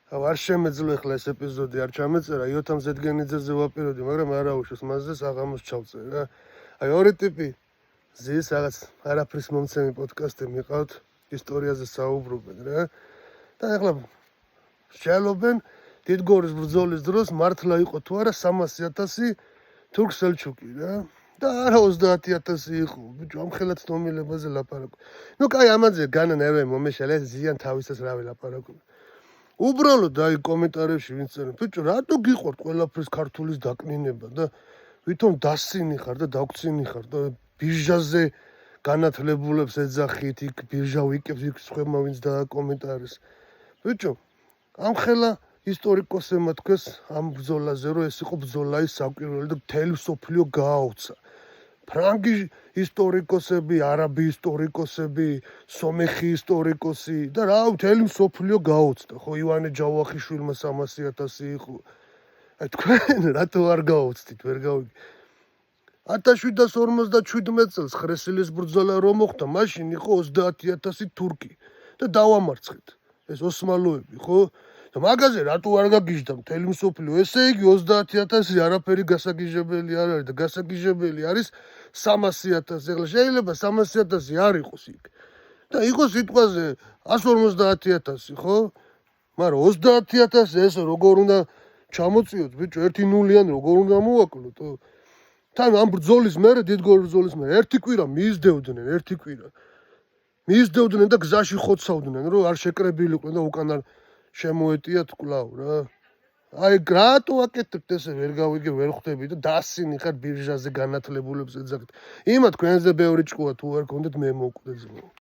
არ შემეძლო ახლა ეს ეპიზოდი არ ჩამეწერა იოთამ ზედგენიძეზე ვაპიროდი, მაგრამ არა უშავს მასზე საღამოს ჩავწერ რა. აი ორი ტიპი ზის რაღაც არაფრის მომცემი პოდკასტი მიყავთ, ისტორიაზე საუბრობენ რა. და ახლა შეალობენ დიდგორის ბრძოლის დროს მართლა იყო თუ არა 300,000 თურქ-სელჩუკი რა. და არა 30,000 იყო, ბიჭო, ამ ხელად ნომილებაზე ლაპარაკობ. ნუ კაი, ამაზე განანერვე მომეშალე, ზიან თავისას რა ველაპარაკობ. უბრალოდ აი კომენტარებში ვინც წერენ, ბიჭო, რატო გიყვართ ყველაფრის ქართულის დაკნინება და ვითომ დასინი ხარ და დაგცინი ხარ და ბირჟაზე განათლებულებს ეძახით, იქ ბირჟა ვიკებს, იქ სხვებმა ვინც დააკომენტარეს. ბიჭო, ამ ხელა ისტორიკოსებმა თქვეს ამ ბრძოლაზე, რომ ეს იყო ბრძოლა ის საკვირველი და მთელი მსოფლიო გააუცა. ფრანგი ისტორიკოსები, არაბი ისტორიკოსები, სომეხი ისტორიკოსი და რა მთელი მსოფლიო გაუცდა. ხო, ივანე ჯავახიშვილმა 300,000 იყო. აი თქვენ რატო არ გაუცდით, ვერ გავიგე. 1757 წელს ხრესილის ბრძოლა რომ მოხდა, მაშინ იყო 30,000 თურქი და დავამარცხეთ. ეს ოსმალოები, ხო? და მაგაზე რატო არ გაგიჟდა მთელი მსოფლიო? ესე იგი 30,000 არაფერი გასაგიჟებელი არ არის და გასაგიჟებელი არის 300,000. ახლა შეიძლება 300,000 არ იყოს იქ. და იყოს სიტყვაზე 150,000, ხო? მაგრამ 30,000 ეს როგორ უნდა ჩამოწიოთ, ბიჭო, ერთი ნულიანი როგორ უნდა მოვაკლოთ? თან ამ ბრძოლის მერე, დიდგორის ბრძოლის მერე ერთი კვირა მიიზდევდნენ, ერთი კვირა. მიიზდევდნენ და გზაში ხოცავდნენ, რომ არ შეკრებილიყვნენ და უკან არ შემოეტიათ კვლავ რა. აი რატო აკეთებთ ესე, ვერ გავიგე, ვერ ხვდები და დასინი ხარ ბირჟაზე განათლებულებს ეძახით. იმა თქვენზე ბევრი ჭკუა თუ არ გქონდეთ მე მოვკვდეთ.